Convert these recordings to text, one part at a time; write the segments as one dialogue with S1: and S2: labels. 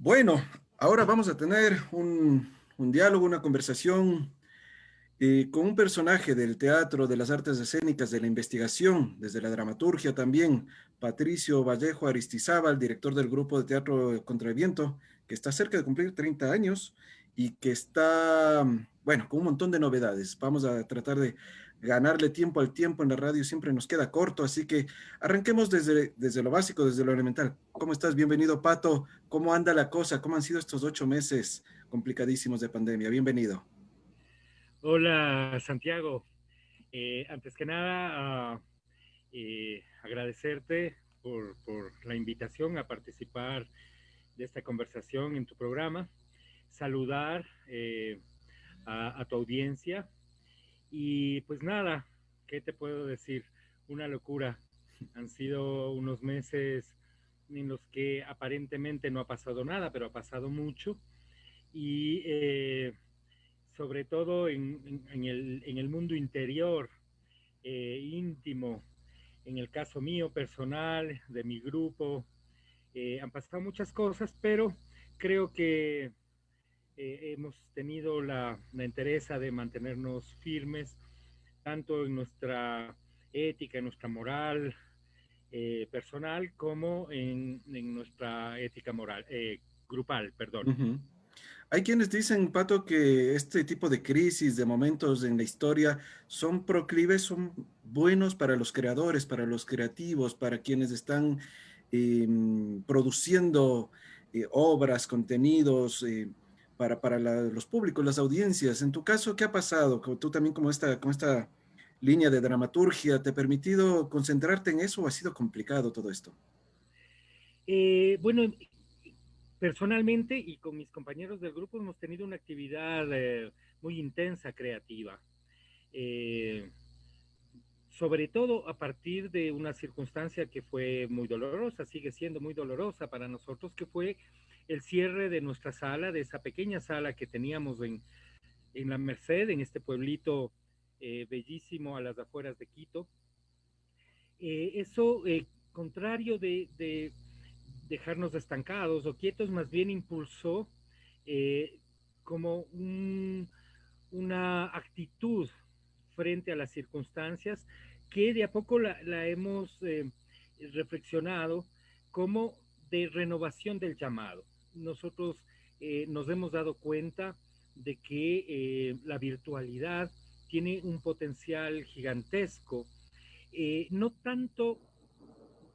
S1: Bueno, ahora vamos a tener un diálogo, una conversación con un personaje del teatro, de las artes escénicas, de la investigación, desde la dramaturgia también, Patricio Vallejo Aristizábal, director del grupo de teatro Contra el Viento, que está cerca de cumplir 30 años y que está, bueno, con un montón de novedades. Vamos a tratar de ganarle tiempo al tiempo en la radio, siempre nos queda corto, así que arranquemos desde lo básico, desde lo elemental. ¿Cómo estás? Bienvenido, Pato. ¿Cómo anda la cosa? ¿Cómo han sido estos 8 meses complicadísimos de pandemia? Bienvenido.
S2: Hola Santiago. Antes que nada, agradecerte por la invitación a participar de esta conversación en tu programa, saludar a tu audiencia y pues nada, ¿qué te puedo decir? Una locura. Han sido unos meses en los que aparentemente no ha pasado nada, pero ha pasado mucho y sobre todo en el mundo interior, íntimo, en el caso mío personal, de mi grupo, han pasado muchas cosas, pero creo que hemos tenido la entereza de mantenernos firmes, tanto en nuestra ética, en nuestra moral personal, como en nuestra ética moral, grupal, perdón.
S1: Ujú. Hay quienes dicen, Pato, que este tipo de crisis, de momentos en la historia, son proclives, son buenos para los creadores, para los creativos, para quienes están produciendo obras, contenidos, para los públicos, las audiencias. En tu caso, ¿qué ha pasado? Tú también con esta línea de dramaturgia, ¿te ha permitido concentrarte en eso o ha sido complicado todo esto?
S2: Bueno, personalmente y con mis compañeros del grupo hemos tenido una actividad muy intensa creativa. Eh, Sobre todo a partir de una circunstancia que fue muy dolorosa, sigue siendo muy dolorosa para nosotros, que fue el cierre de nuestra sala, de esa pequeña sala que teníamos en La Merced, en este pueblito bellísimo a las afueras de Quito. Eso, contrario de dejarnos estancados o quietos, más bien impulsó eh, como una actitud frente a las circunstancias que de a poco la hemos reflexionado como de renovación del llamado. Nosotros nos hemos dado cuenta de que la virtualidad tiene un potencial gigantesco, no tanto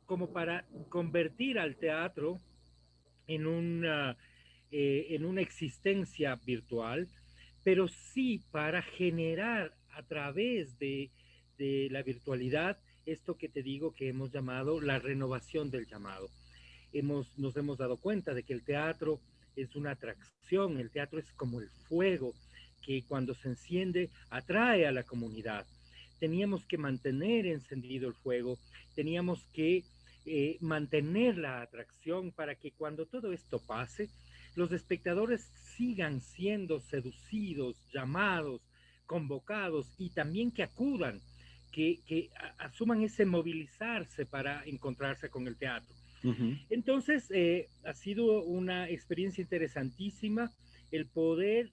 S2: como para convertir al teatro en una existencia virtual, pero sí para generar a través de la virtualidad esto que te digo que hemos llamado la renovación del llamado. Nos hemos dado cuenta de que el teatro es una atracción, el teatro es como el fuego que cuando se enciende atrae a la comunidad. Teníamos que mantener encendido el fuego, teníamos que mantener la atracción para que cuando todo esto pase, los espectadores sigan siendo seducidos, llamados, convocados y también que acudan, que asuman ese movilizarse para encontrarse con el teatro.
S1: Ujú.
S2: Entonces, ha sido una experiencia interesantísima el poder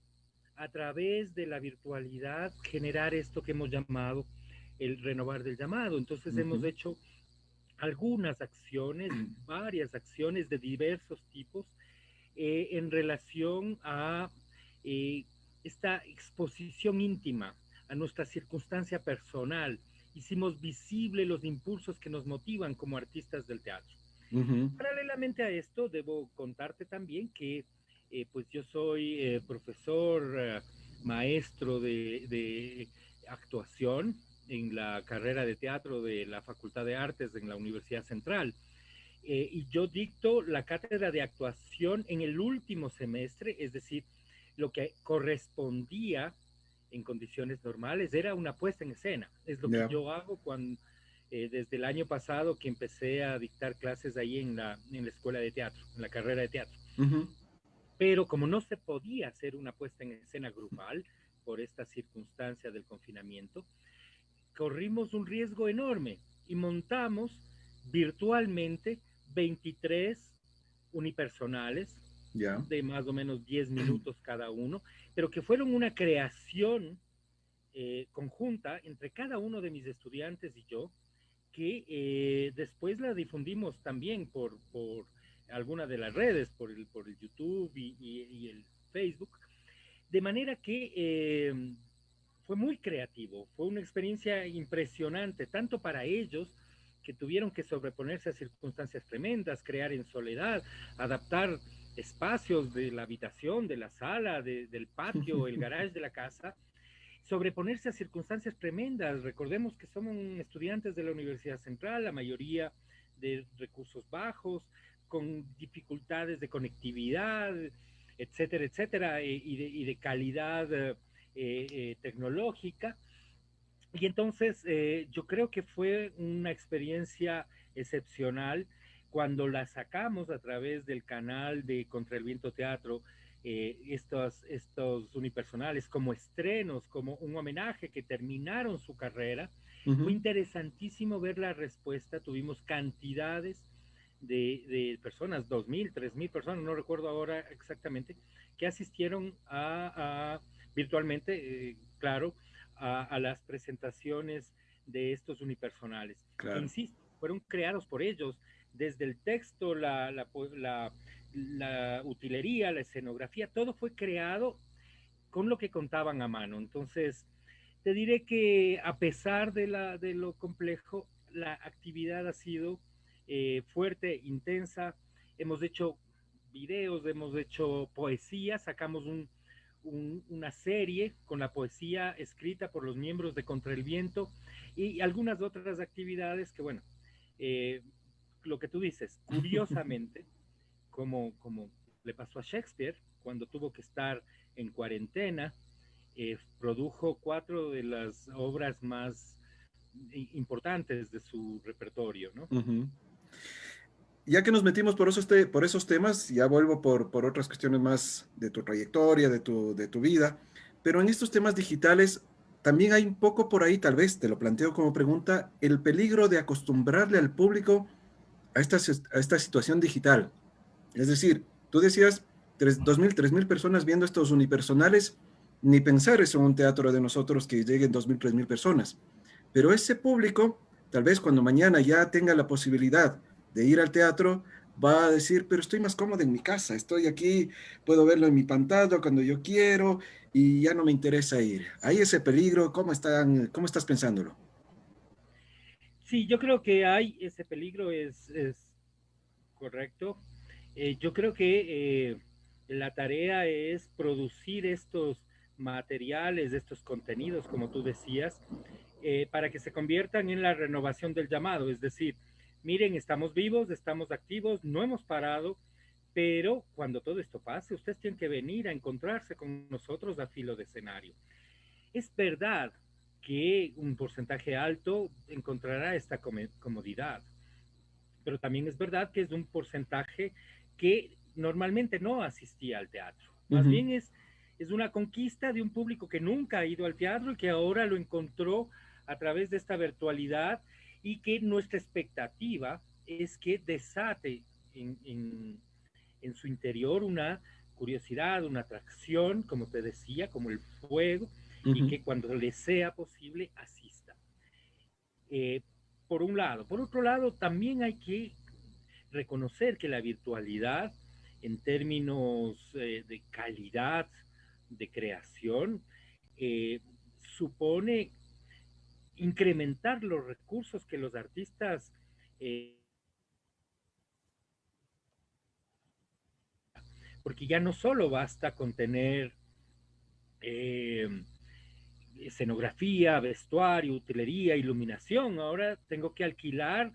S2: a través de la virtualidad generar esto que hemos llamado el renovar del llamado. Entonces, hemos
S1: Ujú.
S2: hecho algunas acciones, varias acciones de diversos tipos en relación a eh, esta exposición íntima, a nuestra circunstancia personal. Hicimos visible los impulsos que nos motivan como artistas del teatro.
S1: Ujú.
S2: Paralelamente a esto, debo contarte también que pues yo soy profesor, maestro de actuación en la carrera de teatro de la Facultad de Artes en la Universidad Central. Y yo dicto la cátedra de actuación en el último semestre, es decir, lo que correspondía en condiciones normales era una puesta en escena. Es lo que
S1: Ya.
S2: yo hago desde el año pasado que empecé a dictar clases ahí en la escuela de teatro, en la carrera de teatro.
S1: Ujú.
S2: Pero como no se podía hacer una puesta en escena grupal por esta circunstancia del confinamiento, corrimos un riesgo enorme y montamos virtualmente 23 unipersonales
S1: Ya.
S2: de más o menos 10 minutos cada uno, pero que fueron una creación conjunta entre cada uno de mis estudiantes y yo, que después la difundimos también por alguna de las redes, por el YouTube y el Facebook, de manera que fue muy creativo, fue una experiencia impresionante, tanto para ellos, que tuvieron que sobreponerse a circunstancias tremendas, crear en soledad, adaptar espacios de la habitación, de la sala, del patio, el garage de la casa, sobreponerse a circunstancias tremendas. Recordemos que somos estudiantes de la Universidad Central, la mayoría de recursos bajos, con dificultades de conectividad, etcétera, etcétera, y de calidad tecnológica. Y entonces yo creo que fue una experiencia excepcional cuando la sacamos a través del canal de Contra el Viento Teatro, estos unipersonales como estrenos, como un homenaje que terminaron su carrera. Fue
S1: Ujú.
S2: interesantísimo ver la respuesta, tuvimos cantidades de personas, 2.000, 3.000 personas, no recuerdo ahora exactamente, que asistieron virtualmente, claro, a las presentaciones de estos unipersonales, que
S1: Claro.
S2: insisto, fueron creados por ellos, desde el texto, la utilería, la escenografía, todo fue creado con lo que contaban a mano. Entonces, te diré que a pesar de lo complejo, la actividad ha sido fuerte, intensa. Hemos hecho videos, hemos hecho poesía, sacamos una serie con la poesía escrita por los miembros de Contra el Viento y algunas otras actividades que, bueno, eh, lo que tú dices, curiosamente, como le pasó a Shakespeare cuando tuvo que estar en cuarentena, produjo 4 de las obras más importantes de su repertorio, ¿no?
S1: Ujú. Ya que nos metimos por esos temas, ya vuelvo por otras cuestiones más de tu trayectoria, de tu vida, pero en estos temas digitales también hay un poco por ahí, tal vez, te lo planteo como pregunta, el peligro de acostumbrarle al público a esta situación digital. Es decir, tú decías 2.000, 3.000 personas viendo estos unipersonales, ni pensar eso en un teatro de nosotros que lleguen 2.000, 3.000 personas. Pero ese público, tal vez cuando mañana ya tenga la posibilidad de ir al teatro, va a decir, pero estoy más cómodo en mi casa, estoy aquí, puedo verlo en mi pantalla cuando yo quiero y ya no me interesa ir. Hay ese peligro, cómo estás pensándolo?
S2: Sí, yo creo que hay ese peligro, es correcto. Yo creo que la tarea es producir estos materiales, estos contenidos, como tú decías, para que se conviertan en la renovación del llamado. Es decir, miren, estamos vivos, estamos activos, no hemos parado, pero cuando todo esto pase, ustedes tienen que venir a encontrarse con nosotros a filo de escenario. Es verdad que un porcentaje alto encontrará esta comodidad, pero también es verdad que es un porcentaje que normalmente no asistía al teatro. Más
S1: Ujú.
S2: bien es una conquista de un público que nunca ha ido al teatro y que ahora lo encontró a través de esta virtualidad, y que nuestra expectativa es que desate en su interior una curiosidad, una atracción, como te decía, como el fuego, y
S1: Ujú.
S2: que cuando le sea posible asista. Eh, por un lado. Por otro lado, también hay que reconocer que la virtualidad, en términos de calidad de creación, eh, supone incrementar los recursos que los artistas, porque ya no solo basta con tener eh, escenografía, vestuario, utilería, iluminación. Ahora tengo que alquilar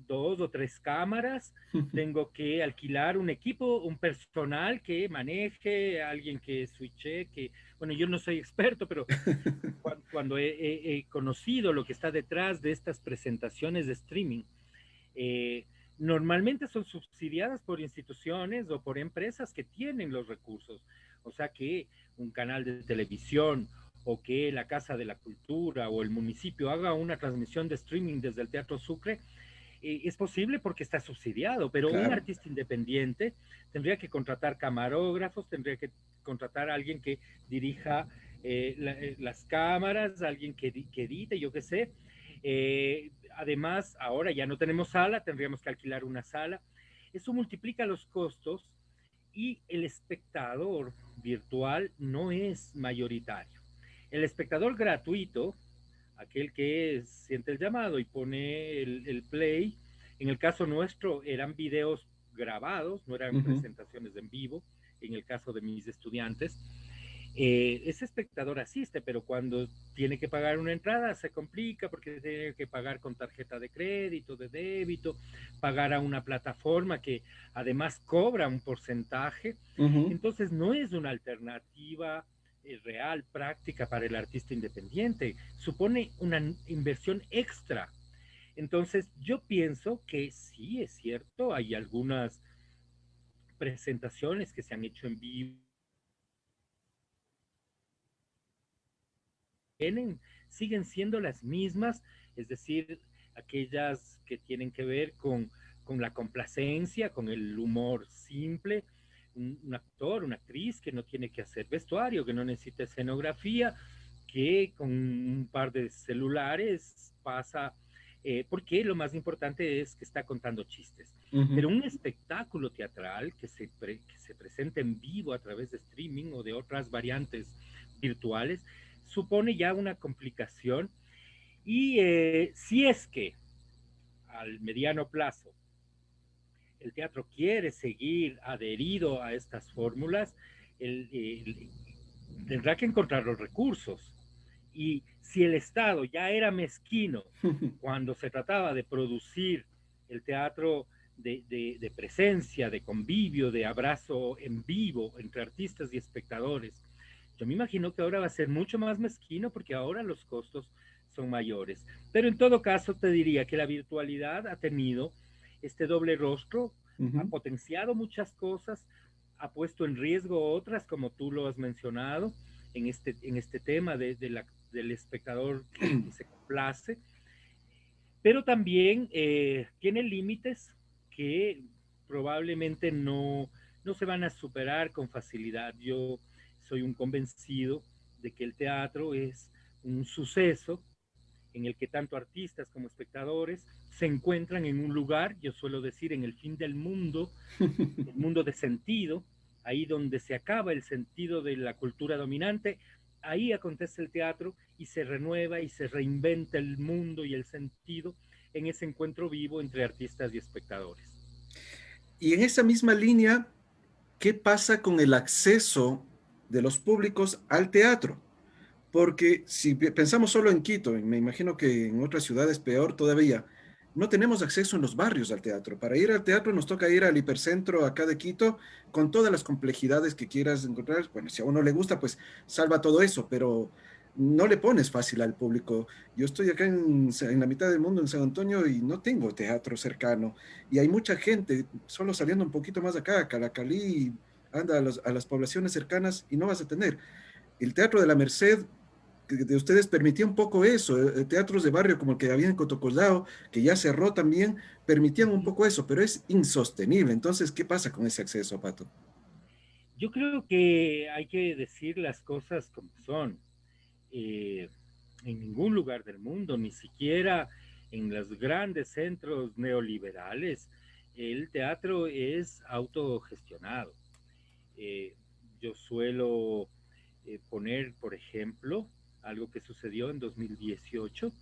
S2: 2 o 3 cámaras, tengo que alquilar un equipo, un personal que maneje, alguien que switche, que, bueno, yo no soy experto, pero cuando he conocido lo que está detrás de estas presentaciones de streaming, eh, normalmente son subsidiadas por instituciones o por empresas que tienen los recursos. O sea que un canal de televisión o que la Casa de la Cultura o el municipio haga una transmisión de streaming desde el Teatro Sucre, Es posible porque está subsidiado, pero un
S1: Claro.
S2: artista independiente tendría que contratar camarógrafos, tendría que contratar a alguien que dirija las cámaras, alguien que edite, yo qué sé. Además, ahora ya no tenemos sala, tendríamos que alquilar una sala. Eso multiplica los costos y el espectador virtual no es mayoritario. El espectador gratuito, aquel que siente el llamado y pone el play, en el caso nuestro eran videos grabados, no eran
S1: Ujú.
S2: presentaciones en vivo, en el caso de mis estudiantes. Ese espectador asiste, pero cuando tiene que pagar una entrada se complica porque tiene que pagar con tarjeta de crédito, de débito, pagar a una plataforma que además cobra un porcentaje.
S1: Ujú.
S2: Entonces no es una alternativa real, práctica para el artista independiente. Supone una inversión extra. Entonces yo pienso que sí, es cierto, hay algunas presentaciones que se han hecho en vivo tienen, siguen siendo las mismas, es decir, aquellas que tienen que ver con la complacencia, con el humor simple, un actor, una actriz que no tiene que hacer vestuario, que no necesita escenografía, que con un par de celulares pasa, porque lo más importante es que está contando chistes.
S1: Ujú.
S2: Pero un espectáculo teatral que se presenta en vivo a través de streaming o de otras variantes virtuales supone ya una complicación y si es que al mediano plazo el teatro quiere seguir adherido a estas fórmulas, tendrá que encontrar los recursos. Y si el Estado ya era mezquino cuando se trataba de producir el teatro de presencia, de convivio, de abrazo en vivo entre artistas y espectadores, yo me imagino que ahora va a ser mucho más mezquino porque ahora los costos son mayores. Pero en todo caso te diría que la virtualidad ha tenido este doble rostro, ha
S1: Ujú.
S2: potenciado muchas cosas, ha puesto en riesgo otras, como tú lo has mencionado, en este tema del espectador que se complace, pero también tiene límites que probablemente no se van a superar con facilidad. Yo soy un convencido de que el teatro es un suceso en el que tanto artistas como espectadores se encuentran en un lugar, yo suelo decir, en el fin del mundo, el mundo de sentido, ahí donde se acaba el sentido de la cultura dominante, ahí acontece el teatro y se renueva y se reinventa el mundo y el sentido en ese encuentro vivo entre artistas y espectadores.
S1: Y en esa misma línea, ¿qué pasa con el acceso de los públicos al teatro? Porque si pensamos solo en Quito, y me imagino que en otras ciudades peor todavía, no tenemos acceso en los barrios al teatro. Para ir al teatro nos toca ir al hipercentro acá de Quito con todas las complejidades que quieras encontrar. Bueno, si a uno le gusta, pues salva todo eso, pero no le pones fácil al público. Yo estoy acá en la mitad del mundo, en San Antonio, y no tengo teatro cercano. Y hay mucha gente, solo saliendo un poquito más acá, Calacalí, anda a las poblaciones cercanas y no vas a tener. El Teatro de la Merced de ustedes permitía un poco eso, teatros de barrio como el que había en Cotocollao, que ya cerró también, permitían un poco eso, pero es insostenible. Entonces, ¿qué pasa con ese acceso, Pato?
S2: Yo creo que hay que decir las cosas como son. Eh, en ningún lugar del mundo, ni siquiera en los grandes centros neoliberales, el teatro es autogestionado. Eh, yo suelo poner, por ejemplo, algo que sucedió en 2018,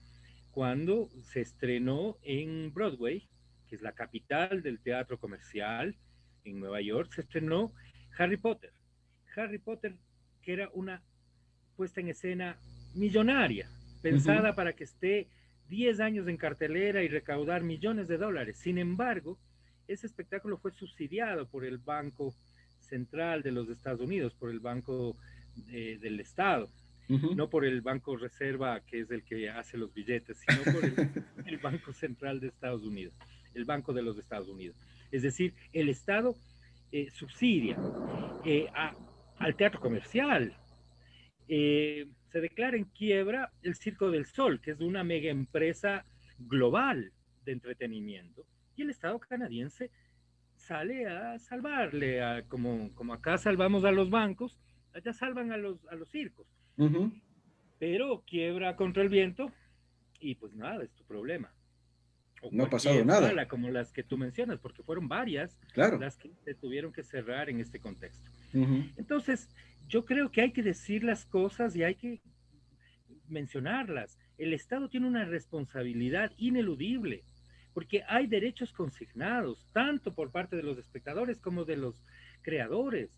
S2: cuando se estrenó en Broadway, que es la capital del teatro comercial en Nueva York, se estrenó Harry Potter. Harry Potter, que era una puesta en escena millonaria,
S1: Ujú.
S2: pensada para que esté 10 años en cartelera y recaudar millones de dólares. Sin embargo, ese espectáculo fue subsidiado por el Banco Central de los Estados Unidos, por el Banco del Estado,
S1: Ujú.
S2: no por el Banco Reserva, que es el que hace los billetes, sino por el Banco Central de Estados Unidos, el Banco de los Estados Unidos. Es decir, el Estado subsidia al teatro comercial, se declara en quiebra el Circo del Sol, que es una mega empresa global. de entretenimiento. Y el Estado canadiense sale a salvarle, como acá salvamos a los bancos, allá salvan a los circos.
S1: Ujú.
S2: Pero quiebra contra el viento y pues nada, es tu problema. O
S1: No ha pasado
S2: cualquier
S1: nada,
S2: sala como las que tú mencionas, porque fueron varias
S1: claro.
S2: las que se tuvieron que cerrar en este contexto.
S1: Ujú.
S2: Entonces, yo creo que hay que decir las cosas y hay que mencionarlas. El Estado tiene una responsabilidad ineludible, porque hay derechos consignados, tanto por parte de los espectadores como de los creadores.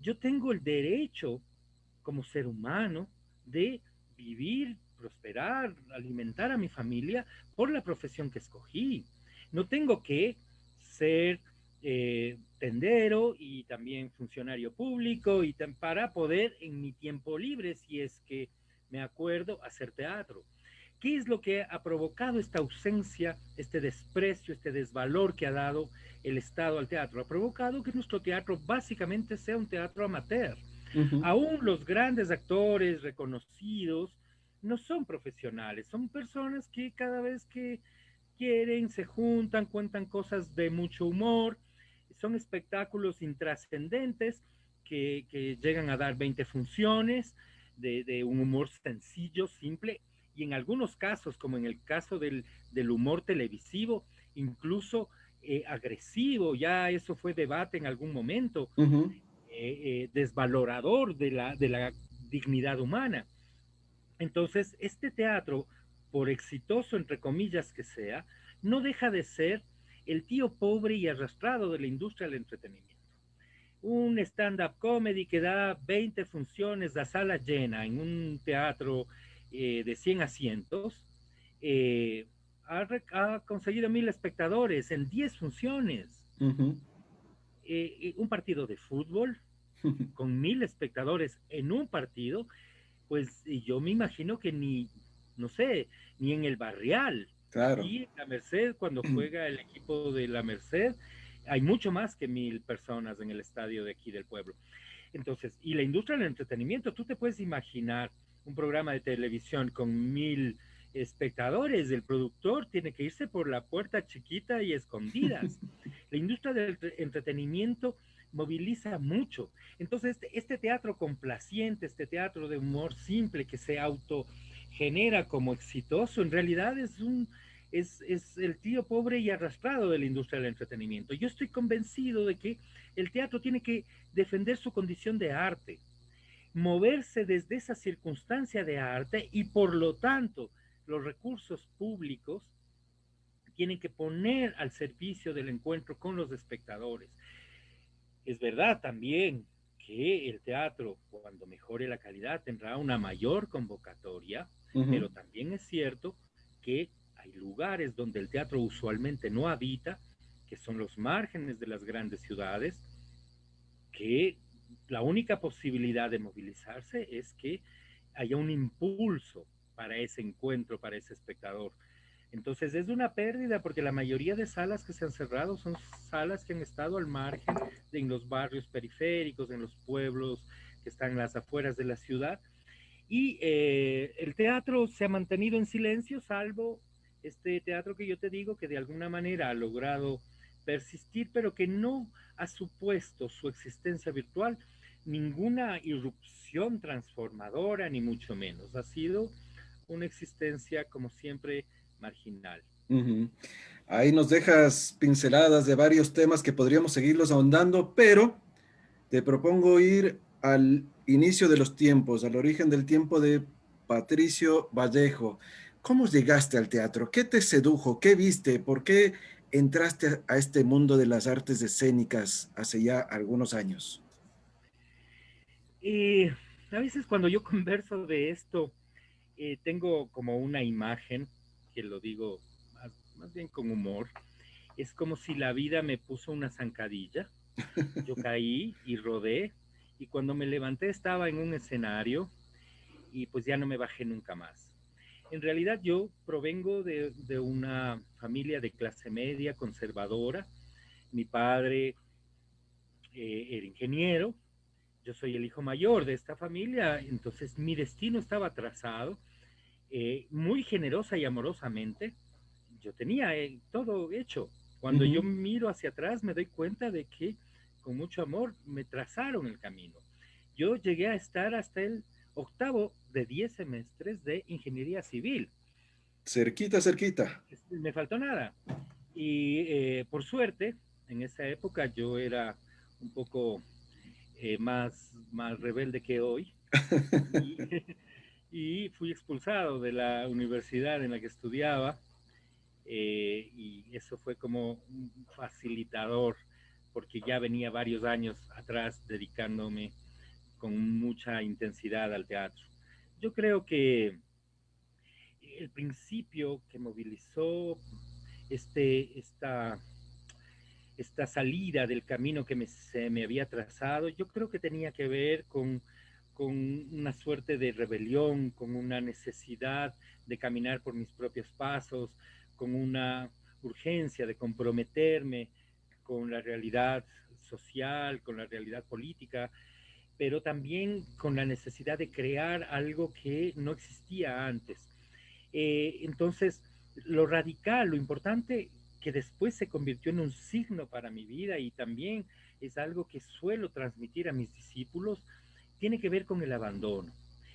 S2: Yo tengo el derecho, como ser humano, de vivir, prosperar, alimentar a mi familia por la profesión que escogí. No tengo que ser tendero y también funcionario público y para poder en mi tiempo libre, si es que me acuerdo, hacer teatro. ¿Qué es lo que ha provocado esta ausencia, este desprecio, este desvalor que ha dado el Estado al teatro? Ha provocado que nuestro teatro básicamente sea un teatro amateur.
S1: Ujú.
S2: Aún los grandes actores reconocidos no son profesionales, son personas que cada vez que quieren se juntan, cuentan cosas de mucho humor, son espectáculos intrascendentes que llegan a dar 20 funciones de un humor sencillo, simple, y en algunos casos, como en el caso del humor televisivo, incluso agresivo, ya eso fue debate en algún momento,
S1: Ujú.
S2: desvalorador de la dignidad humana. Entonces, este teatro, por exitoso entre comillas que sea, no deja de ser el tío pobre y arrastrado de la industria del entretenimiento. Un stand-up comedy que da 20 funciones a sala llena en un teatro de 100 asientos, ha conseguido 1000 espectadores en 10 funciones.
S1: Ujú.
S2: Un partido de fútbol con 1000 espectadores en un partido, pues yo me imagino que ni, no sé, ni en el Barrial,
S1: Claro.
S2: aquí en la Merced, cuando juega el equipo de la Merced, hay mucho más que 1000 personas en el estadio de aquí del pueblo. Entonces, y la industria del entretenimiento, tú te puedes imaginar un programa de televisión con 1000 espectadores, el productor tiene que irse por la puerta chiquita y escondidas. La industria del entretenimiento moviliza mucho. Entonces, este teatro complaciente, este teatro de humor simple que se autogenera como exitoso, en realidad es el tío pobre y arrastrado de la industria del entretenimiento. Yo estoy convencido de que el teatro tiene que defender su condición de arte, moverse desde esa circunstancia de arte y por lo tanto los recursos públicos tienen que poner al servicio del encuentro con los espectadores. Es verdad también que el teatro, cuando mejore la calidad, tendrá una mayor convocatoria,
S1: Ujú.
S2: pero también es cierto que hay lugares donde el teatro usualmente no habita, que son los márgenes de las grandes ciudades, que la única posibilidad de movilizarse es que haya un impulso para ese encuentro, para ese espectador. Entonces es una pérdida porque la mayoría de salas que se han cerrado son salas que han estado al margen, en los barrios periféricos, en los pueblos que están en las afueras de la ciudad. Y el teatro se ha mantenido en silencio, salvo este teatro que yo te digo que de alguna manera ha logrado persistir, pero que no ha supuesto su existencia virtual ninguna irrupción transformadora, ni mucho menos. Ha sido una existencia, como siempre, marginal.
S1: Ujú. Ahí nos dejas pinceladas de varios temas que podríamos seguirlos ahondando, pero te propongo ir al inicio de los tiempos, al origen del tiempo de Patricio Vallejo. ¿Cómo llegaste al teatro? ¿Qué te sedujo? ¿Qué viste? ¿Por qué entraste a este mundo de las artes escénicas hace ya algunos años?
S2: Y a veces cuando yo converso de esto, tengo como una imagen, que lo digo más bien con humor, es como si la vida me puso una zancadilla, yo caí y rodé, y cuando me levanté estaba en un escenario y pues ya no me bajé nunca más. En realidad yo provengo de una familia de clase media conservadora. Mi padre era ingeniero, yo soy el hijo mayor de esta familia, entonces mi destino estaba trazado muy generosa y amorosamente. yo tenía todo hecho. Cuando yo miro hacia atrás me doy cuenta de que con mucho amor me trazaron el camino. Yo llegué a estar hasta el octavo de 10 semestres de ingeniería civil.
S1: Cerquita, cerquita.
S2: Me faltó nada. Y por suerte, en esa época yo era un poco más rebelde que hoy y, y fui expulsado de la universidad en la que estudiaba, y eso fue como un facilitador porque ya venía varios años atrás dedicándome con mucha intensidad al teatro. Yo creo que el principio que movilizó este, esta, esta salida del camino que se me había trazado, yo creo que tenía que ver con una suerte de rebelión, con una necesidad de caminar por mis propios pasos, con una urgencia de comprometerme con la realidad social, con la realidad política, pero también con la necesidad de crear algo que no existía antes. Entonces, lo radical, lo importante que después se convirtió en un signo para mi vida y también es algo que suelo transmitir a mis discípulos, tiene que ver con el abandono.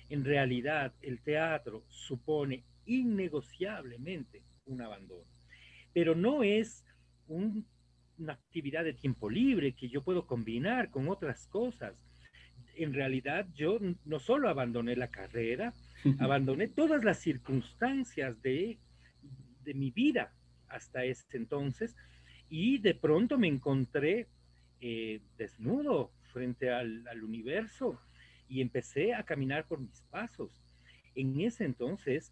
S2: En realidad, el teatro supone innegociablemente un abandono, pero no es una actividad de tiempo libre que yo puedo combinar con otras cosas. En realidad, yo no solo abandoné la carrera, abandoné todas las circunstancias de mi vida hasta ese entonces y de pronto me encontré desnudo frente al universo y empecé a caminar por mis pasos. En ese entonces,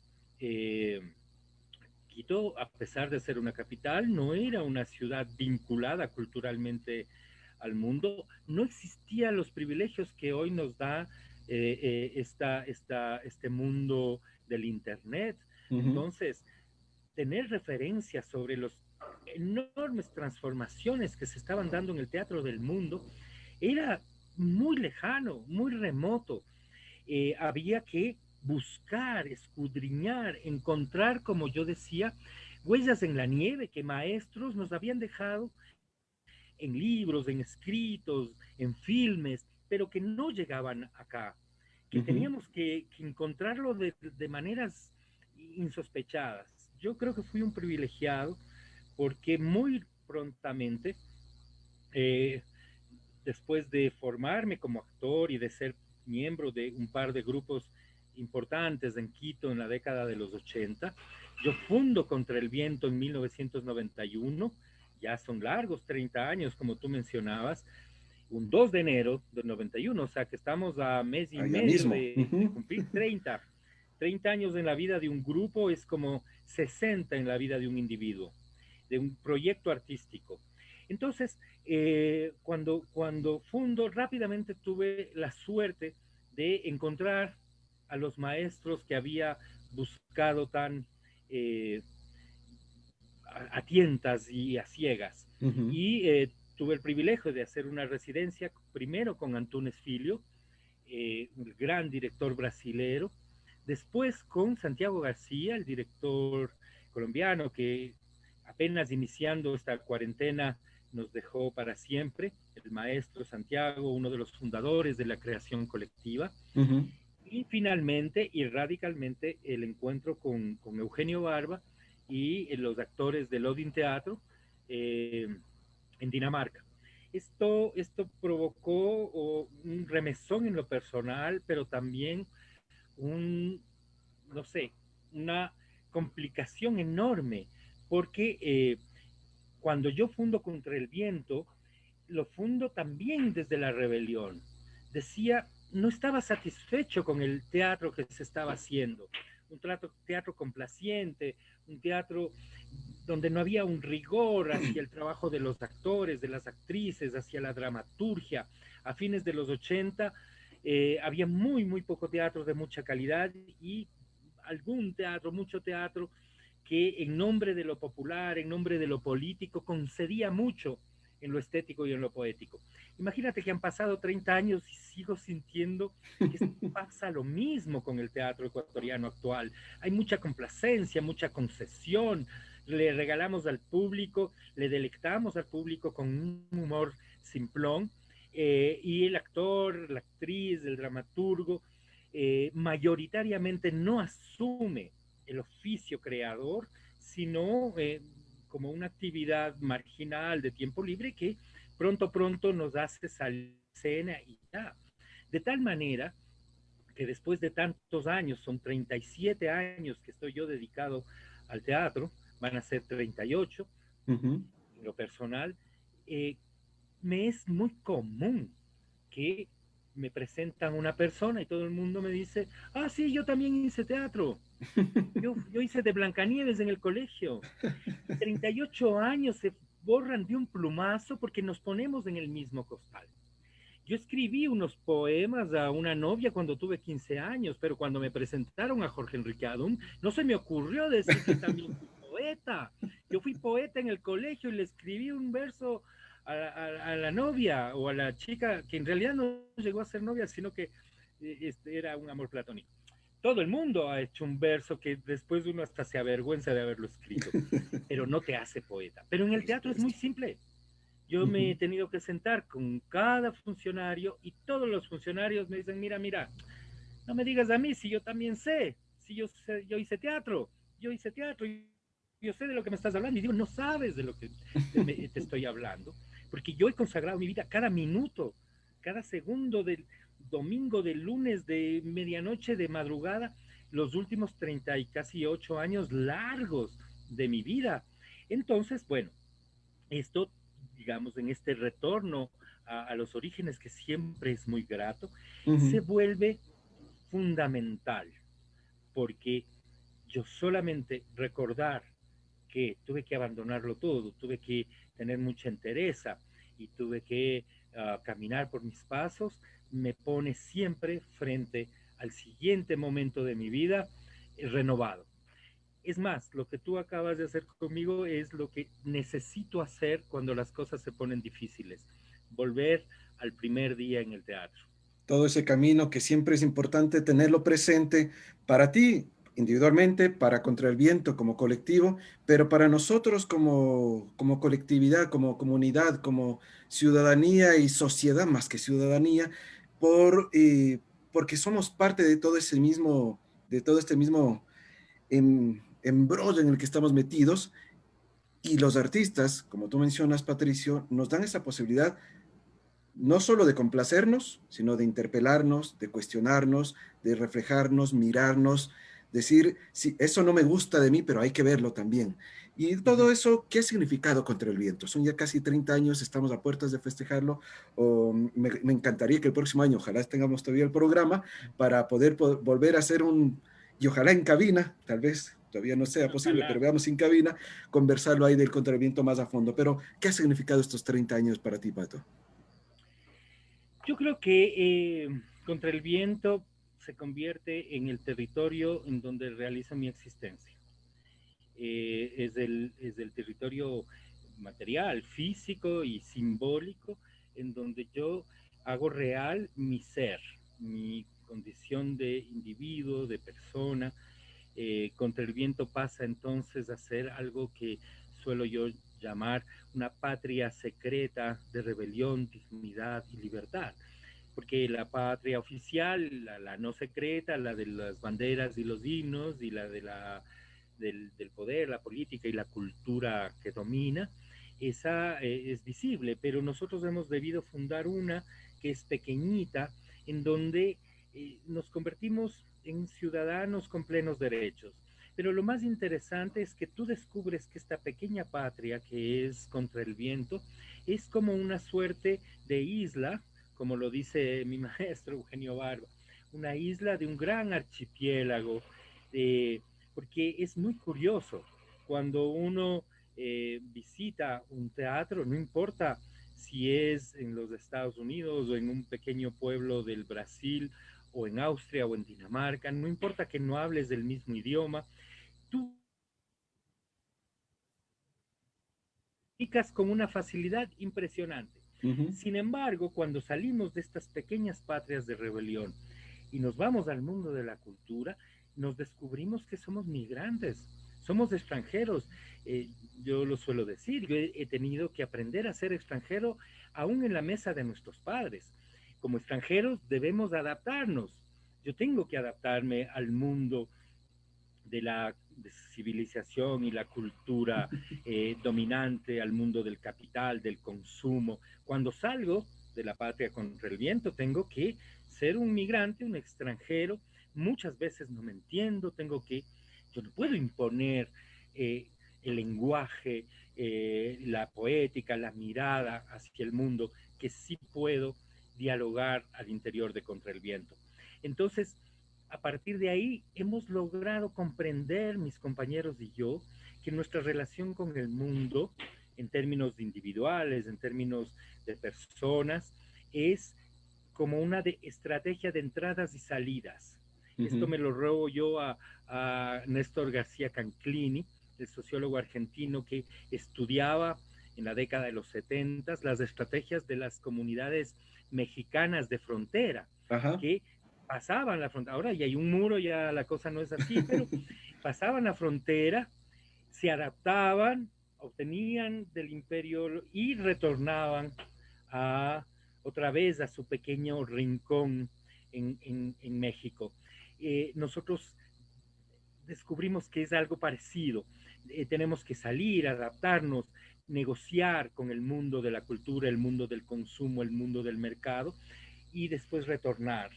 S2: Quito, a pesar de ser una capital, no era una ciudad vinculada culturalmente al mundo, no existían los privilegios que hoy nos da este mundo del Internet. Entonces, tener referencias sobre las enormes transformaciones que se estaban dando en el teatro del mundo era muy lejano, muy remoto. Había que buscar, escudriñar, encontrar, como yo decía, huellas en la nieve que maestros nos habían dejado en libros, en escritos, en filmes, pero que no llegaban acá, que teníamos que encontrarlo de maneras insospechadas. Yo creo que fui un privilegiado porque muy prontamente, eh, después de formarme como actor y de ser miembro de un par de grupos importantes en Quito en la década de los 80, yo fundo Contra el Viento en 1991, ya son largos 30 años, como tú mencionabas, un 2 de enero del 91, o sea que estamos a mes y
S1: Allá
S2: medio
S1: mismo.
S2: de cumplir 30 años en la vida de un grupo es como 60 en la vida de un individuo, de un proyecto artístico. Entonces, cuando fundo, rápidamente tuve la suerte de encontrar a los maestros que había buscado tan eh, a tientas y a ciegas. Y tuve el privilegio de hacer una residencia primero con Antunes Filho, el gran director brasilero, después con Santiago García, el director colombiano que apenas iniciando esta cuarentena nos dejó para siempre, el maestro Santiago, uno de los fundadores de la creación colectiva. Y finalmente y radicalmente el encuentro con Eugenio Barba y los actores del Odin Teatro en Dinamarca. Esto provocó un remesón en lo personal, pero también no sé, una complicación enorme, porque cuando yo fundo Contra el Viento, lo fundo también desde la rebelión. Decía, no estaba satisfecho con el teatro que se estaba haciendo, un teatro complaciente, un teatro donde no había un rigor hacia el trabajo de los actores, de las actrices, hacia la dramaturgia. A fines de los 80 había muy poco teatro de mucha calidad y algún teatro, mucho teatro, que en nombre de lo popular, en nombre de lo político, concedía mucho en lo estético y en lo poético. Imagínate que han pasado 30 años y sigo sintiendo que pasa lo mismo con el teatro ecuatoriano actual. Hay mucha complacencia, mucha concesión. le regalamos al público, le delectamos al público con un humor simplón, y el actor, la actriz, el dramaturgo, mayoritariamente no asume el oficio creador, sino como una actividad marginal de tiempo libre que pronto nos hace salir escena y ya. De tal manera que después de tantos años, son 37 años que estoy yo dedicado al teatro, van a ser 38
S1: Ujú.
S2: en lo personal, eh, me es muy común que me presentan una persona y todo el mundo me dice, ah, sí, yo también hice teatro, yo hice de Blancanieves en el colegio, y 38 años se borran de un plumazo porque nos ponemos en el mismo costal. Yo escribí unos poemas a una novia cuando tuve 15 años, pero cuando me presentaron a Jorge Enrique Adum, no se me ocurrió decir que también fui poeta. Yo fui poeta en el colegio y le escribí un verso a la novia o a la chica, que en realidad no llegó a ser novia, sino que era un amor platónico. Todo el mundo ha hecho un verso que después uno hasta se avergüenza de haberlo escrito, pero no te hace poeta. Pero en el
S1: Por
S2: teatro es muy
S1: supuesto.
S2: simple. Yo me he
S1: Ujú.
S2: tenido que sentar con cada funcionario y todos los funcionarios me dicen, mira, no me digas a mí si yo también sé, si yo hice teatro, yo sé de lo que me estás hablando. Y digo, no sabes de lo que te estoy hablando, porque yo he consagrado mi vida cada minuto, cada segundo del domingo, del lunes, de medianoche, de madrugada, los últimos 30 y casi 8 años largos de mi vida. Entonces, bueno, esto, digamos, en este retorno a los orígenes, que siempre es muy grato, se
S1: Ujú.
S2: vuelve fundamental, porque yo solamente recordar que tuve que abandonarlo todo, tuve que tener mucha entereza y tuve que caminar por mis pasos, me pone siempre frente al siguiente momento de mi vida renovado. Es más, lo que tú acabas de hacer conmigo es lo que necesito hacer cuando las cosas se ponen difíciles. Volver al primer día en el teatro.
S1: Todo ese camino que siempre es importante tenerlo presente para ti individualmente, para Contra el Viento como colectivo, pero para nosotros como colectividad, como comunidad, como ciudadanía y sociedad más que ciudadanía, porque somos parte de todo este mismo embrollo en el que estamos metidos. Y los artistas, como tú mencionas, Patricio, nos dan esa posibilidad no solo de complacernos, sino de interpelarnos, de cuestionarnos, de reflejarnos, mirarnos, decir, sí, eso no me gusta de mí, pero hay que verlo también. Y
S2: Uh -huh.
S1: todo eso, ¿qué ha significado Contra el Viento? Son ya casi 30 años, estamos a puertas de festejarlo. Me encantaría que el próximo año, ojalá tengamos todavía el programa, para poder volver a hacer y ojalá en cabina, tal vez todavía no sea posible, pero
S2: Ojalá.
S1: veamos en cabina, conversarlo ahí del Contra el Viento más a fondo. Pero, ¿qué ha significado estos 30 años para ti, Pato?
S2: Yo creo que Contra el Viento se convierte en el territorio en donde realiza mi existencia. Es el territorio material, físico y simbólico, en donde yo hago real mi ser, mi condición de individuo, de persona. Contra el Viento pasa entonces a ser algo que suelo yo llamar una patria secreta de rebelión, dignidad y libertad, porque la patria oficial, la no secreta, la de las banderas y los himnos y la de del poder, la política y la cultura que domina, esa es visible, pero nosotros hemos debido fundar una que es pequeñita, en donde nos convertimos en ciudadanos con plenos derechos. Pero lo más interesante es que tú descubres que esta pequeña patria que es Contra el Viento es como una suerte de isla, como lo dice mi maestro Eugenio Barba, una isla de un gran archipiélago, eh, porque es muy curioso cuando uno visita un teatro, no importa si es en los Estados Unidos o en un pequeño pueblo del Brasil o en Austria o en Dinamarca, no importa que no hables del mismo idioma, tú con una facilidad impresionante.
S1: Uh -huh.
S2: Sin embargo, cuando salimos de estas pequeñas patrias de rebelión y nos vamos al mundo de la cultura, nos descubrimos que somos migrantes, somos extranjeros. Yo lo suelo decir, yo he tenido que aprender a ser extranjero aún en la mesa de nuestros padres. Como extranjeros debemos adaptarnos. Yo tengo que adaptarme al mundo de la civilización y la cultura dominante, al mundo del capital, del consumo. Cuando salgo de la patria contra el viento, tengo que ser un migrante, un extranjero. Muchas veces no me entiendo, yo no puedo imponer el lenguaje, la poética, la mirada hacia el mundo, que sí puedo dialogar al interior de Contra el Viento. Entonces, a partir de ahí hemos logrado comprender, mis compañeros y yo, que nuestra relación con el mundo, en términos individuales, en términos de personas, es como una estrategia de entradas y salidas. Esto me lo robo yo a Néstor García Canclini, el sociólogo argentino que estudiaba en la década de los 70 las estrategias de las comunidades mexicanas de frontera,
S1: Ajá.
S2: que pasaban la frontera. Ahora ya hay un muro, ya la cosa no es así, pero pasaban la frontera, se adaptaban, obtenían del imperio y retornaban a otra vez a su pequeño rincón en México. Nosotros descubrimos que es algo parecido. Tenemos que salir, adaptarnos, negociar con el mundo de la cultura, el mundo del consumo, el mundo del mercado, y después retornar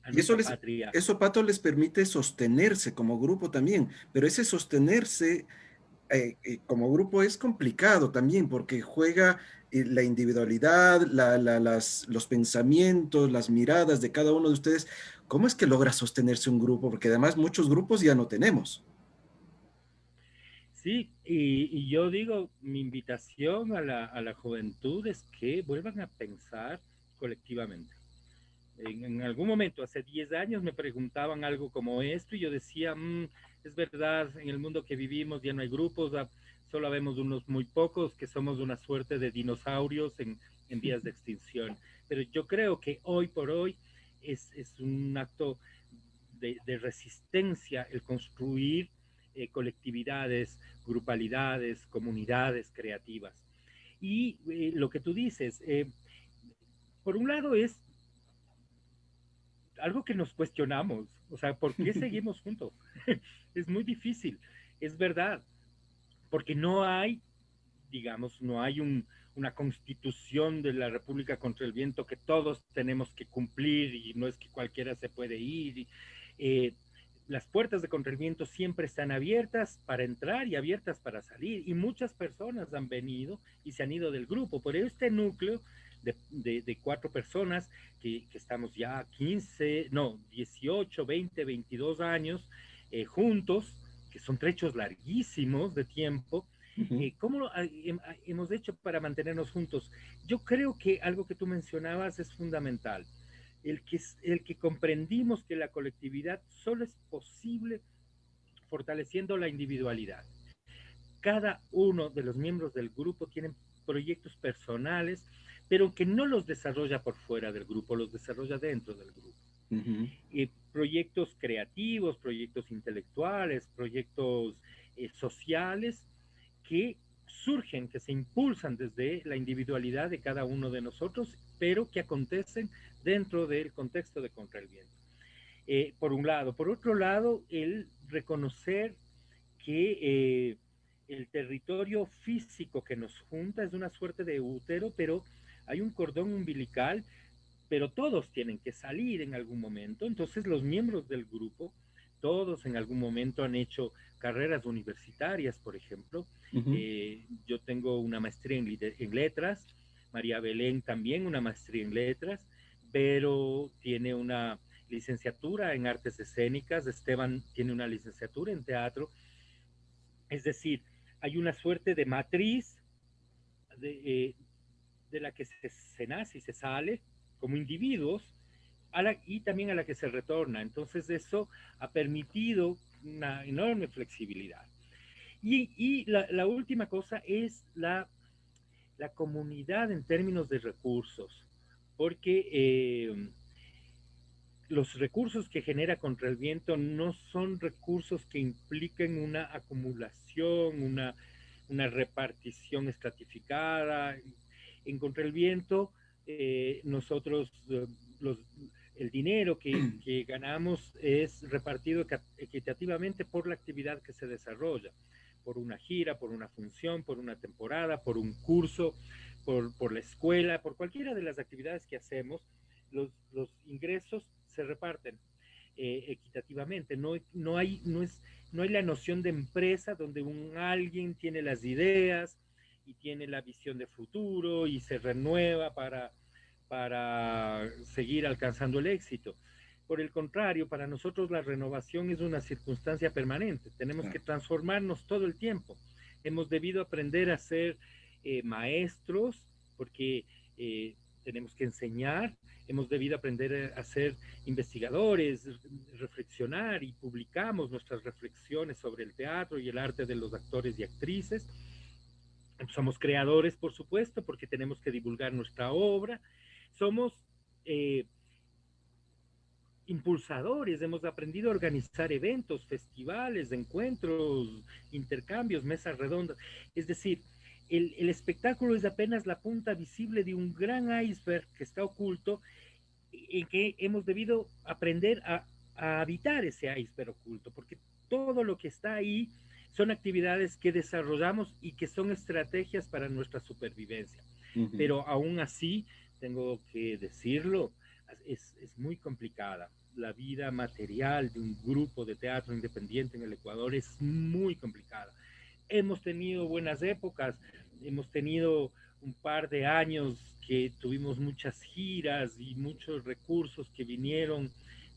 S2: a
S1: Y
S2: nuestra patria.
S1: eso, Pato, les permite sostenerse como grupo también, pero ese sostenerse como grupo es complicado también porque juega la individualidad, los pensamientos, las miradas de cada uno de ustedes. ¿Cómo es que logra sostenerse un grupo? Porque además muchos grupos ya no tenemos.
S2: Sí, y yo digo, mi invitación a la juventud es que vuelvan a pensar colectivamente. En algún momento, hace 10 años, me preguntaban algo como esto y yo decía, es verdad, en el mundo que vivimos ya no hay grupos, solo vemos unos muy pocos que somos una suerte de dinosaurios en vías de extinción. Pero yo creo que hoy por hoy es un acto de resistencia el construir colectividades, grupalidades, comunidades creativas. Y lo que tú dices, por un lado es algo que nos cuestionamos, o sea, ¿por qué seguimos juntos? Es muy difícil, es verdad, porque no hay, digamos, no hay una constitución de la República contra el Viento que todos tenemos que cumplir y no es que cualquiera se puede ir. Eh, las puertas de Contra el Viento siempre están abiertas para entrar y abiertas para salir y muchas personas han venido y se han ido del grupo, pero este núcleo de 4 personas que estamos ya 15, no, 18, 20, 22 años juntos, que son trechos larguísimos de tiempo.
S1: Ujú.
S2: ¿Cómo hemos hecho para mantenernos juntos? Yo creo que algo que tú mencionabas es fundamental. El que comprendimos que la colectividad solo es posible fortaleciendo la individualidad. Cada uno de los miembros del grupo tienen proyectos personales, pero que no los desarrolla por fuera del grupo, los desarrolla dentro del grupo.
S1: Ujú.
S2: Proyectos creativos, proyectos intelectuales, proyectos sociales que surgen, que se impulsan desde la individualidad de cada uno de nosotros, pero que acontecen dentro del contexto de Contra el Viento. Por un lado. Por otro lado, el reconocer que el territorio físico que nos junta es una suerte de útero, pero hay un cordón umbilical, pero todos tienen que salir en algún momento. Entonces los miembros del grupo, todos en algún momento han hecho carreras universitarias, por ejemplo.
S1: Ujú.
S2: Yo tengo una maestría en letras, María Belén también una maestría en letras, pero tiene una licenciatura en artes escénicas, Esteban tiene una licenciatura en teatro, es decir, hay una suerte de matriz de, de la que se nace y se sale como individuos y también a la que se retorna. Entonces eso ha permitido una enorme flexibilidad. Y la última cosa es la comunidad en términos de recursos, porque los recursos que genera Contra el Viento no son recursos que impliquen una acumulación, una repartición estratificada. En Contra el Viento, nosotros, los, el dinero que ganamos es repartido equitativamente por la actividad que se desarrolla, por una gira, por una función, por una temporada, por un curso, por la escuela, por cualquiera de las actividades que hacemos. Los ingresos se reparten equitativamente. No hay la noción de empresa donde alguien tiene las ideas y tiene la visión de futuro y se renueva para seguir alcanzando el éxito. Por el contrario, para nosotros la renovación es una circunstancia permanente. Tenemos que transformarnos todo el tiempo. Hemos debido aprender a ser maestros porque tenemos que enseñar. Hemos debido aprender a ser investigadores, reflexionar y publicamos nuestras reflexiones sobre el teatro y el arte de los actores y actrices. Somos creadores, por supuesto, porque tenemos que divulgar nuestra obra. Somos impulsadores, hemos aprendido a organizar eventos, festivales, encuentros, intercambios, mesas redondas. Es decir, el espectáculo es apenas la punta visible de un gran iceberg que está oculto, en que hemos debido aprender a habitar ese iceberg oculto, porque todo lo que está ahí son actividades que desarrollamos y que son estrategias para nuestra supervivencia. Pero aún así, tengo que decirlo, es muy complicada. La vida material de un grupo de teatro independiente en el Ecuador es muy complicada. Hemos tenido buenas épocas, hemos tenido un par de años que tuvimos muchas giras y muchos recursos que vinieron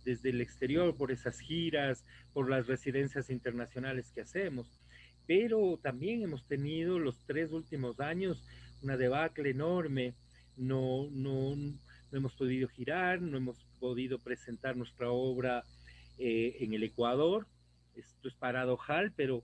S2: desde el exterior por esas giras, por las residencias internacionales que hacemos. Pero también hemos tenido los 3 últimos años una debacle enorme. No hemos podido girar, no hemos podido presentar nuestra obra en el Ecuador. Esto es paradojal, pero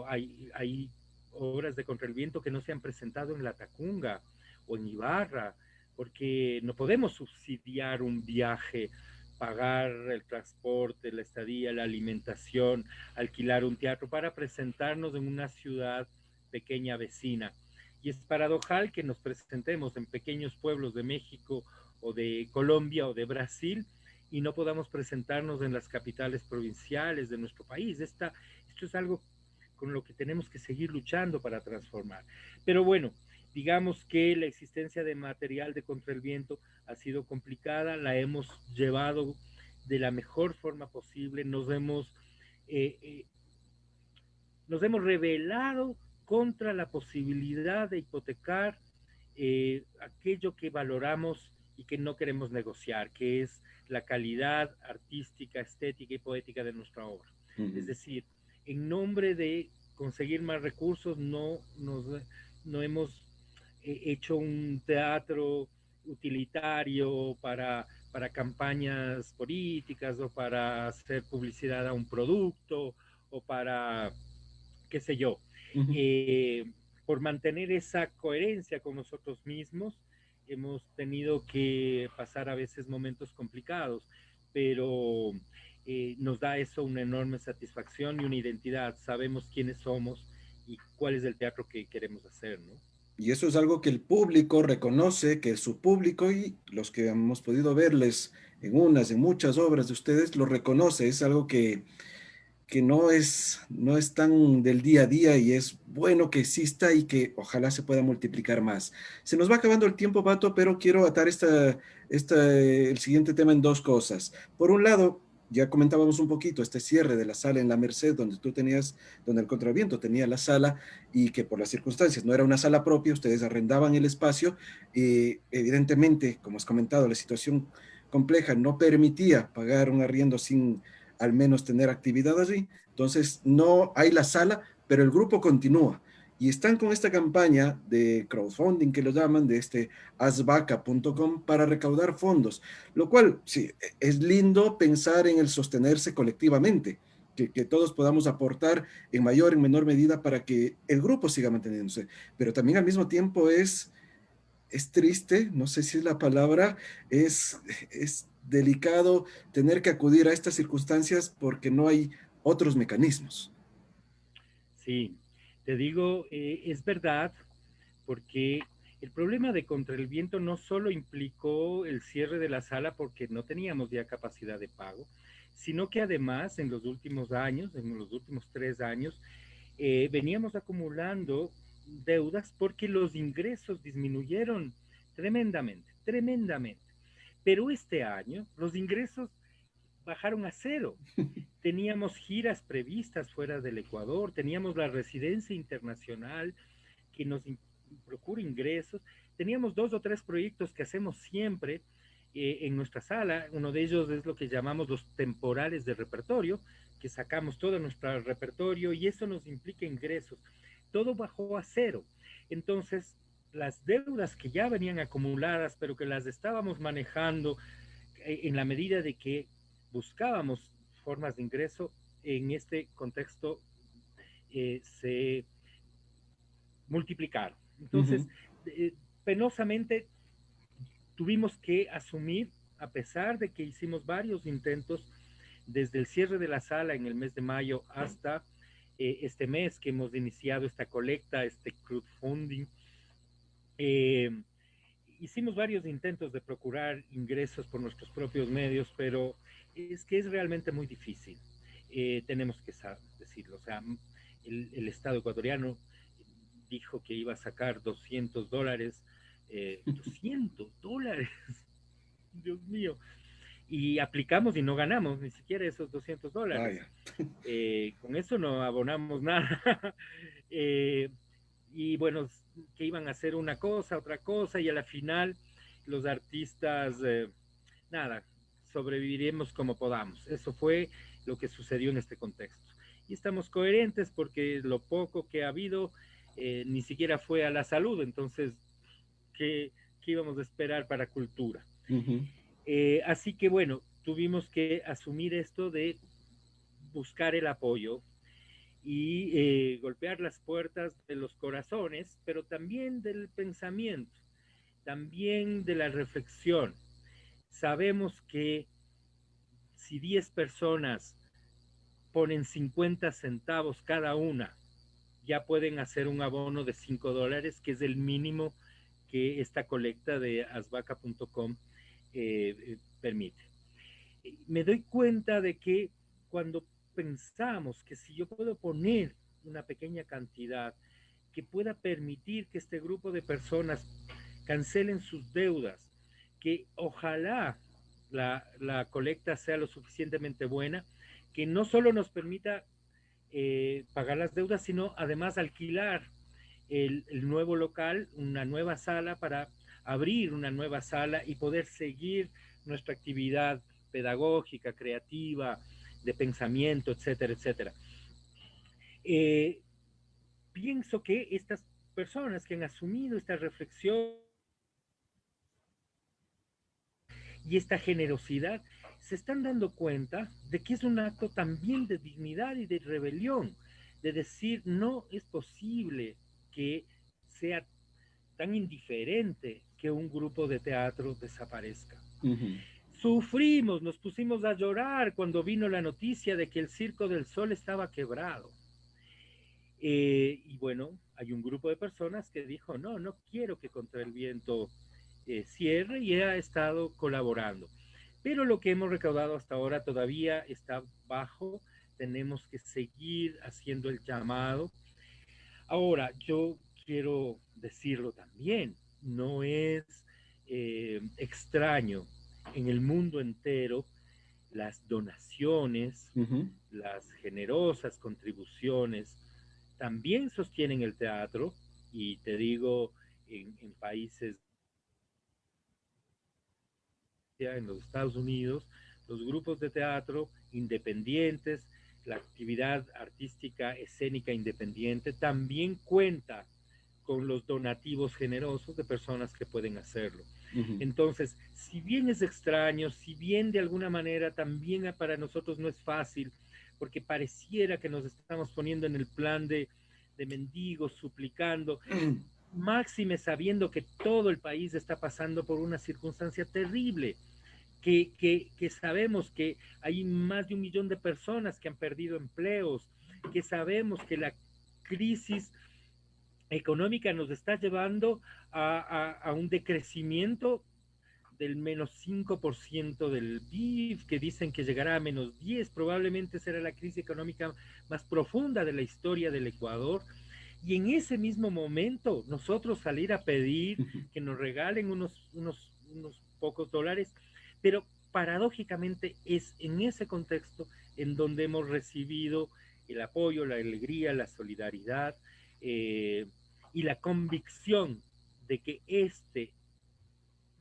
S2: hay obras de Contra el Viento que no se han presentado en La Tacunga o en Ibarra, porque no podemos subsidiar un viaje, pagar el transporte, la estadía, la alimentación, alquilar un teatro para presentarnos en una ciudad pequeña vecina. Y es paradojal que nos presentemos en pequeños pueblos de México o de Colombia o de Brasil y no podamos presentarnos en las capitales provinciales de nuestro país. Esto es algo con lo que tenemos que seguir luchando para transformar. Pero bueno, digamos que la existencia de material de Contra el Viento ha sido complicada, la hemos llevado de la mejor forma posible, nos hemos rebelado contra la posibilidad de hipotecar aquello que valoramos y que no queremos negociar, que es la calidad artística, estética y poética de nuestra obra. Es decir, en nombre de conseguir más recursos, no hemos hecho un teatro utilitario para campañas políticas o para hacer publicidad a un producto o para, qué sé yo, por mantener esa coherencia con nosotros mismos, hemos tenido que pasar a veces momentos complicados, pero nos da eso una enorme satisfacción y una identidad. Sabemos quiénes somos y cuál es el teatro que queremos hacer, ¿no?
S1: Y eso es algo que el público reconoce, que su público y los que hemos podido verles en muchas obras de ustedes, lo reconoce. Es algo que no es tan del día a día y es bueno que exista y que ojalá se pueda multiplicar más. Se nos va acabando el tiempo, Pato, pero quiero atar el siguiente tema en dos cosas. Por un lado, ya comentábamos un poquito este cierre de la sala en la Merced, donde el Contra el Viento tenía la sala y que por las circunstancias no era una sala propia, ustedes arrendaban el espacio y evidentemente, como has comentado, la situación compleja no permitía pagar un arriendo sin al menos tener actividad allí. Entonces, no hay la sala, pero el grupo continúa. Y están con esta campaña de crowdfunding que lo llaman, de este asvaca.com para recaudar fondos, lo cual sí, es lindo pensar en el sostenerse colectivamente, que todos podamos aportar en mayor, en menor medida para que el grupo siga manteniéndose, pero también al mismo tiempo es triste, no sé si es la palabra, es delicado tener que acudir a estas circunstancias porque no hay otros mecanismos.
S2: Sí, te digo, es verdad, porque el problema de Contra el Viento no solo implicó el cierre de la sala porque no teníamos ya capacidad de pago, sino que además en los últimos años, en los últimos 3 años, veníamos acumulando deudas porque los ingresos disminuyeron tremendamente, tremendamente. Pero este año los ingresos bajaron a cero. Teníamos giras previstas fuera del Ecuador, teníamos la residencia internacional que nos procura ingresos, teníamos 2 o 3 proyectos que hacemos siempre en nuestra sala. Uno de ellos es lo que llamamos los temporales de repertorio, que sacamos todo nuestro repertorio y eso nos implica ingresos. Todo bajó a cero. Entonces, las deudas que ya venían acumuladas, pero que las estábamos manejando en la medida de que buscábamos formas de ingreso, en este contexto se multiplicaron. Entonces, penosamente tuvimos que asumir, a pesar de que hicimos varios intentos, desde el cierre de la sala en el mes de mayo hasta este mes que hemos iniciado esta colecta, este crowdfunding, hicimos varios intentos de procurar ingresos por nuestros propios medios, pero es que es realmente muy difícil. Tenemos que decirlo, o sea, el Estado ecuatoriano dijo que iba a sacar $200, $200, Dios mío, y aplicamos y no ganamos ni siquiera esos $200. Con eso no abonamos nada. Y bueno, que iban a hacer una cosa, otra cosa, y a la final los artistas, nada, sobreviviremos como podamos. Eso fue lo que sucedió en este contexto. Y estamos coherentes porque lo poco que ha habido ni siquiera fue a la salud, entonces, ¿qué íbamos a esperar para cultura? Así que bueno, tuvimos que asumir esto de buscar el apoyo y golpear las puertas de los corazones, pero también del pensamiento, también de la reflexión. Sabemos que si 10 personas ponen 50 centavos cada una, ya pueden hacer un abono de $5, que es el mínimo que esta colecta de asvaca.com permite. Me doy cuenta de que cuando pensamos que si yo puedo poner una pequeña cantidad que pueda permitir que este grupo de personas cancelen sus deudas, que ojalá la colecta sea lo suficientemente buena, que no solo nos permita pagar las deudas, sino además alquilar el nuevo local, una nueva sala para abrir una nueva sala y poder seguir nuestra actividad pedagógica, creativa, de pensamiento, etcétera, etcétera. Pienso que estas personas que han asumido esta reflexión y esta generosidad se están dando cuenta de que es un acto también de dignidad y de rebelión, de decir, no es posible que sea tan indiferente que un grupo de teatro desaparezca. Sufrimos, nos pusimos a llorar cuando vino la noticia de que el Circo del Sol estaba quebrado. Y bueno, hay un grupo de personas que dijo, no, no quiero que Contra el Viento cierre, y ha estado colaborando. Pero lo que hemos recaudado hasta ahora todavía está bajo, tenemos que seguir haciendo el llamado. Ahora, yo quiero decirlo también, no es extraño en el mundo entero las donaciones, las generosas contribuciones también sostienen el teatro, y te digo, en países, en los Estados Unidos, los grupos de teatro independientes, la actividad artística escénica independiente también cuenta con los donativos generosos de personas que pueden hacerlo. Entonces, si bien es extraño, si bien de alguna manera también para nosotros no es fácil, porque pareciera que nos estamos poniendo en el plan de mendigos, suplicando, máxime sabiendo que todo el país está pasando por una circunstancia terrible, que sabemos que hay más de 1 millón de personas que han perdido empleos, que sabemos que la crisis económica nos está llevando a un decrecimiento del -5% del PIB, que dicen que llegará a -10, probablemente será la crisis económica más profunda de la historia del Ecuador. Y en ese mismo momento, nosotros salir a pedir que nos regalen unos pocos dólares, pero paradójicamente es en ese contexto en donde hemos recibido el apoyo, la alegría, la solidaridad y la convicción de que este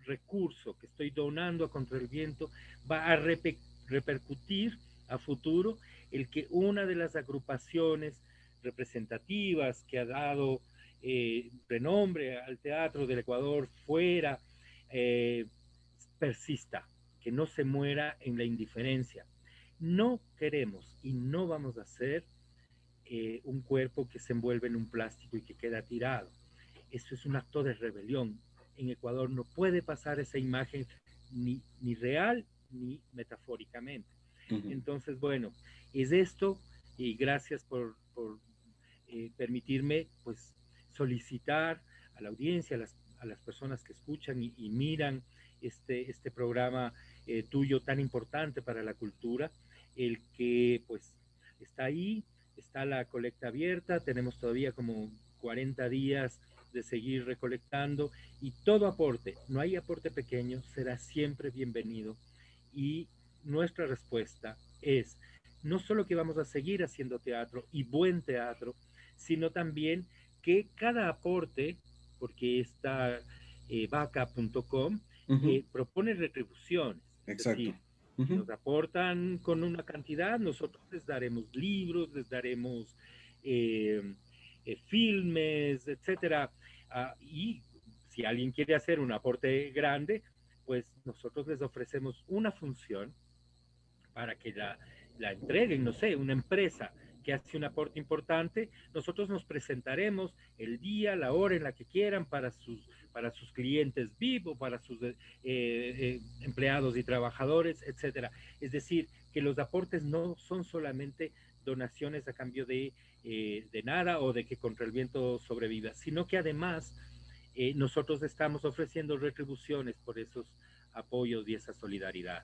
S2: recurso que estoy donando a Contra el Viento va a repercutir a futuro el que una de las agrupaciones representativas que ha dado renombre al teatro del Ecuador fuera, persista, que no se muera en la indiferencia. No queremos y no vamos a hacer un cuerpo que se envuelve en un plástico y que queda tirado. Eso es un acto de rebelión. En Ecuador no puede pasar esa imagen ni real ni metafóricamente. Entonces, bueno, es esto y gracias por permitirme pues solicitar a la audiencia, a las personas que escuchan y miran este programa tuyo tan importante para la cultura, el que pues está ahí, está la colecta abierta, tenemos todavía como 40 días de seguir recolectando y todo aporte, no hay aporte pequeño, será siempre bienvenido y nuestra respuesta es no solo que vamos a seguir haciendo teatro y buen teatro, sino también que cada aporte, porque está vaca.com propone retribuciones, es
S1: Exacto.
S2: decir, nos aportan con una cantidad, nosotros les daremos libros, les daremos filmes, etcétera. Y si alguien quiere hacer un aporte grande, pues nosotros les ofrecemos una función para que la entreguen, no sé, una empresa que hace un aporte importante, nosotros nos presentaremos el día, la hora en la que quieran para sus clientes VIP o para sus empleados y trabajadores, etcétera. Es decir, que los aportes no son solamente donaciones a cambio de nada o de que Contra el Viento sobreviva, sino que además nosotros estamos ofreciendo retribuciones por esos apoyos y esa solidaridad.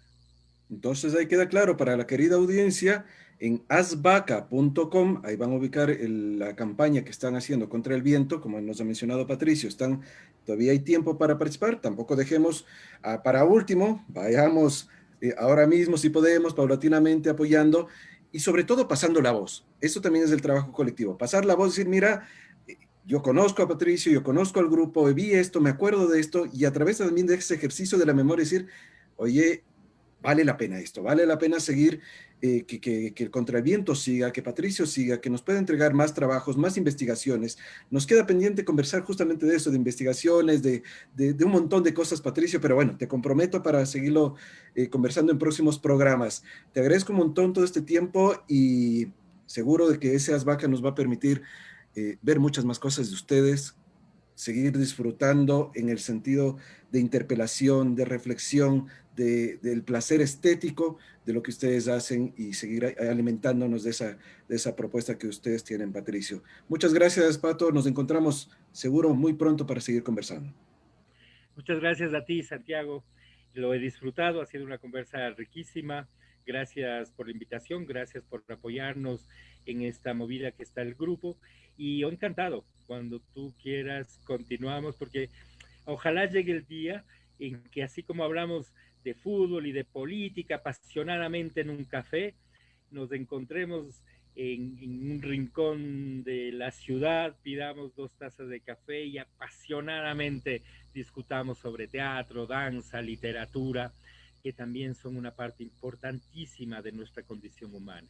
S1: Entonces ahí queda claro para la querida audiencia, en asvaca.com, ahí van a ubicar la campaña que están haciendo Contra el Viento, como nos ha mencionado Patricio, todavía hay tiempo para participar, tampoco dejemos para último, vayamos ahora mismo si podemos, paulatinamente apoyando y sobre todo pasando la voz. Eso también es el trabajo colectivo, pasar la voz, decir, mira, yo conozco a Patricio, yo conozco al grupo, vi esto, me acuerdo de esto, y a través también de ese ejercicio de la memoria decir, oye, vale la pena esto, vale la pena seguir, que el Contra el Viento siga, que Patricio siga, que nos pueda entregar más trabajos, más investigaciones. Nos queda pendiente conversar justamente de eso, de investigaciones, de un montón de cosas, Patricio, pero bueno, te comprometo para seguirlo conversando en próximos programas. Te agradezco un montón todo este tiempo y seguro de que ese Asbaca nos va a permitir ver muchas más cosas de ustedes, seguir disfrutando en el sentido de interpelación, de reflexión, del placer estético de lo que ustedes hacen y seguir alimentándonos de esa propuesta que ustedes tienen, Patricio. Muchas gracias, Pato. Nos encontramos seguro muy pronto para seguir conversando.
S2: Muchas gracias a ti, Santiago. Lo he disfrutado, ha sido una conversa riquísima. Gracias por la invitación, gracias por apoyarnos en esta movida que está el grupo. Y yo encantado, cuando tú quieras, continuamos, porque ojalá llegue el día en que así como hablamos de fútbol y de política apasionadamente en un café, nos encontremos en un rincón de la ciudad, pidamos 2 tazas de café y apasionadamente discutamos sobre teatro, danza, literatura, que también son una parte importantísima de nuestra condición humana.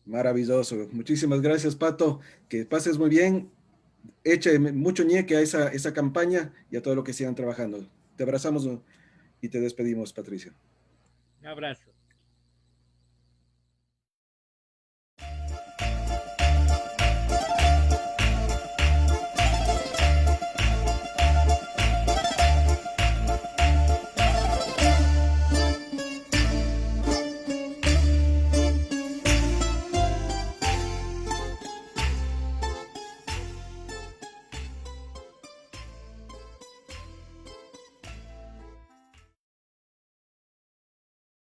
S1: Maravilloso. Muchísimas gracias, Pato. Que pases muy bien. Eche mucho ñeque a esa campaña y a todo lo que sigan trabajando. Te abrazamos y te despedimos, Patricio.
S2: Un abrazo.